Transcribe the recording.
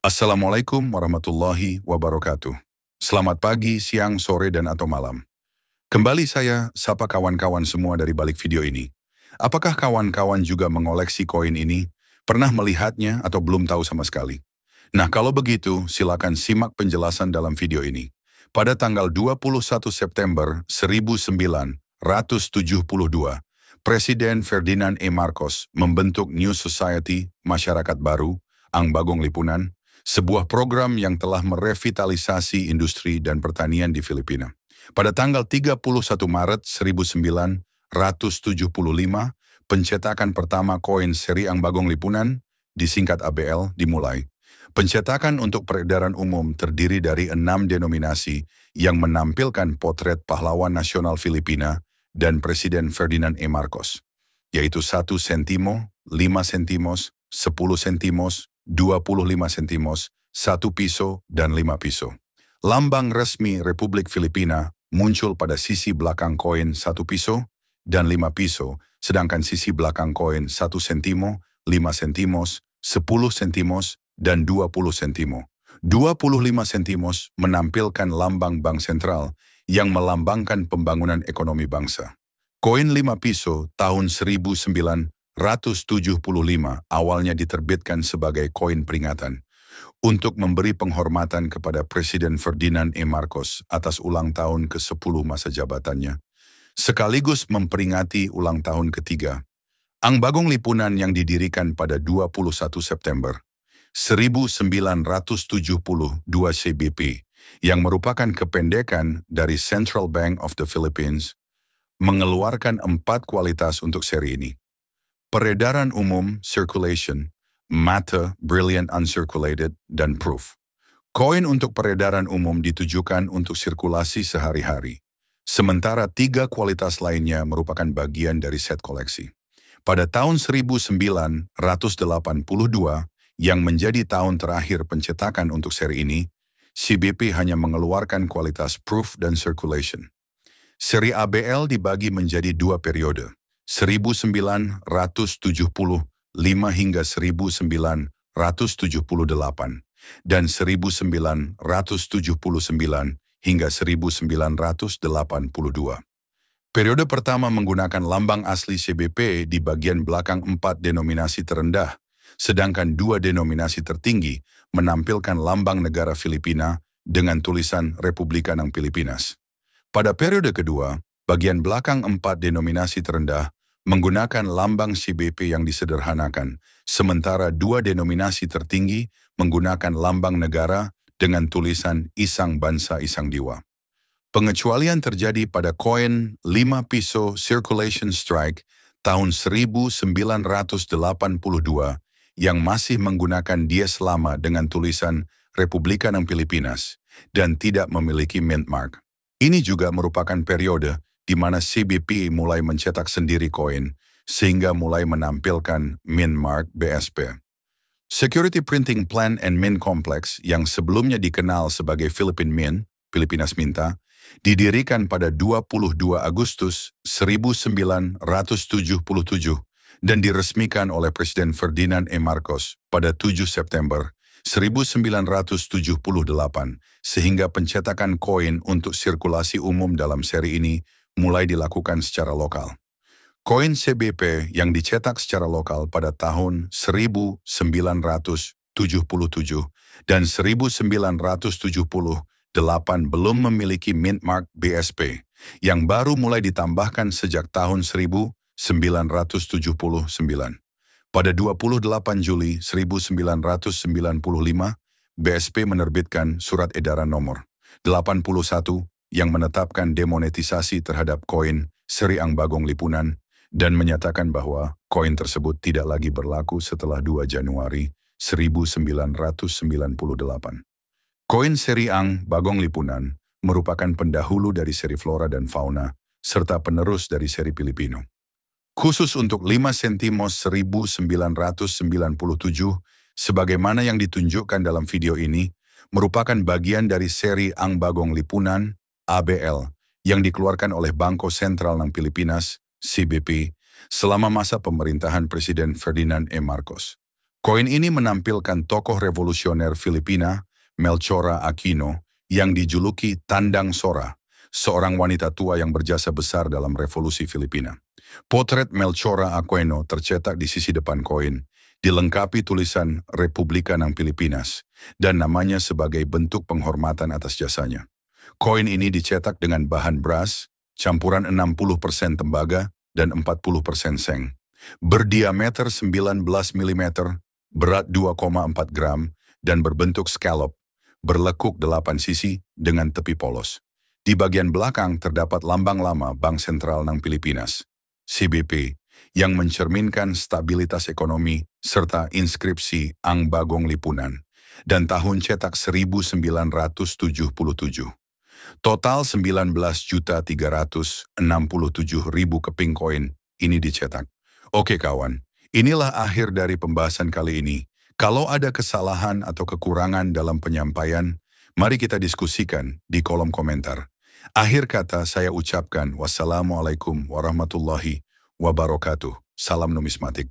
Assalamualaikum warahmatullahi wabarakatuh. Selamat pagi, siang, sore, dan atau malam. Kembali saya sapa kawan-kawan semua dari balik video ini. Apakah kawan-kawan juga mengoleksi koin ini? Pernah melihatnya atau belum tahu sama sekali? Nah, kalau begitu, silakan simak penjelasan dalam video ini. Pada tanggal 21 September 1972, Presiden Ferdinand E. Marcos membentuk New Society Masyarakat Baru, Ang Bagong Lipunan, sebuah program yang telah merevitalisasi industri dan pertanian di Filipina. Pada tanggal 31 Maret 1975, pencetakan pertama koin seri Ang Bagong Lipunan, disingkat ABL, dimulai. Pencetakan untuk peredaran umum terdiri dari 6 denominasi yang menampilkan potret pahlawan nasional Filipina dan Presiden Ferdinand E. Marcos, yaitu 1 sentimo, 5 sentimos, 10 sentimos, 25 sentimos, 1 piso, dan 5 piso. Lambang resmi Republik Filipina muncul pada sisi belakang koin 1 piso dan 5 piso, sedangkan sisi belakang koin 1 sentimo, 5 sentimos, 10 sentimos, dan 20 sentimo. 25 sentimos menampilkan lambang Bank Sentral yang melambangkan pembangunan ekonomi bangsa. Koin 5 piso tahun 1975 awalnya diterbitkan sebagai koin peringatan untuk memberi penghormatan kepada Presiden Ferdinand E. Marcos atas ulang tahun ke-10 masa jabatannya, sekaligus memperingati ulang tahun ketiga. Ang Bagong Lipunan yang didirikan pada 21 September 1972 CBP, yang merupakan kependekan dari Central Bank of the Philippines, mengeluarkan 4 kualitas untuk seri ini. Peredaran umum, circulation, matte, brilliant uncirculated, dan proof. Koin untuk peredaran umum ditujukan untuk sirkulasi sehari-hari, sementara 3 kualitas lainnya merupakan bagian dari set koleksi. Pada tahun 1982, yang menjadi tahun terakhir pencetakan untuk seri ini, CBP hanya mengeluarkan kualitas proof dan circulation. Seri ABL dibagi menjadi 2 periode, 1975 hingga 1978, dan 1979 hingga 1982. Periode pertama menggunakan lambang asli CBP di bagian belakang 4 denominasi terendah, sedangkan 2 denominasi tertinggi menampilkan lambang negara Filipina dengan tulisan Republika ng Pilipinas. Pada periode kedua, bagian belakang 4 denominasi terendah menggunakan lambang CBP yang disederhanakan, sementara 2 denominasi tertinggi menggunakan lambang negara dengan tulisan Isang Bansa Isang Diwa. Pengecualian terjadi pada koin 5 piso Circulation Strike tahun 1982 yang masih menggunakan dies lama dengan tulisan Republika ng Pilipinas dan tidak memiliki mint mark. Ini juga merupakan periode di mana CBP mulai mencetak sendiri koin, sehingga mulai menampilkan mint mark BSP. Security Printing Plan and Mint Complex yang sebelumnya dikenal sebagai Philippine Mint, Pilipinas Minta, didirikan pada 22 Agustus 1977 dan diresmikan oleh Presiden Ferdinand E. Marcos pada 7 September 1978, sehingga pencetakan koin untuk sirkulasi umum dalam seri ini mulai dilakukan secara lokal. Koin CBP yang dicetak secara lokal pada tahun 1977 dan 1978 belum memiliki mint mark BSP, yang baru mulai ditambahkan sejak tahun 1979. Pada 28 Juli 1995, BSP menerbitkan Surat Edaran Nomor 81 yang menetapkan demonetisasi terhadap koin seri Ang Bagong Lipunan dan menyatakan bahwa koin tersebut tidak lagi berlaku setelah 2 Januari 1998. Koin seri Ang Bagong Lipunan merupakan pendahulu dari seri Flora dan Fauna serta penerus dari seri Pilipino. Khusus untuk 5 sentimos 1997, sebagaimana yang ditunjukkan dalam video ini, merupakan bagian dari seri Ang Bagong Lipunan, ABL, yang dikeluarkan oleh Bangko Sentral ng Pilipinas, CBP, selama masa pemerintahan Presiden Ferdinand E. Marcos. Koin ini menampilkan tokoh revolusioner Filipina, Melchora Aquino, yang dijuluki Tandang Sora, seorang wanita tua yang berjasa besar dalam revolusi Filipina. Potret Melchora Aquino tercetak di sisi depan koin, dilengkapi tulisan Republika ng Pilipinas, dan namanya sebagai bentuk penghormatan atas jasanya. Koin ini dicetak dengan bahan beras, campuran 60% tembaga, dan 40% seng. Berdiameter 19 mm, berat 2,4 gram, dan berbentuk scallop, berlekuk 8 sisi dengan tepi polos. Di bagian belakang terdapat lambang lama Bank Sentral ng Pilipinas, CBP, yang mencerminkan stabilitas ekonomi serta inskripsi Ang Bagong Lipunan, dan tahun cetak 1977. Total 19.367.000 keping koin ini dicetak. Oke kawan, inilah akhir dari pembahasan kali ini. Kalau ada kesalahan atau kekurangan dalam penyampaian, mari kita diskusikan di kolom komentar. Akhir kata saya ucapkan wassalamualaikum warahmatullahi wabarakatuh. Salam numismatik.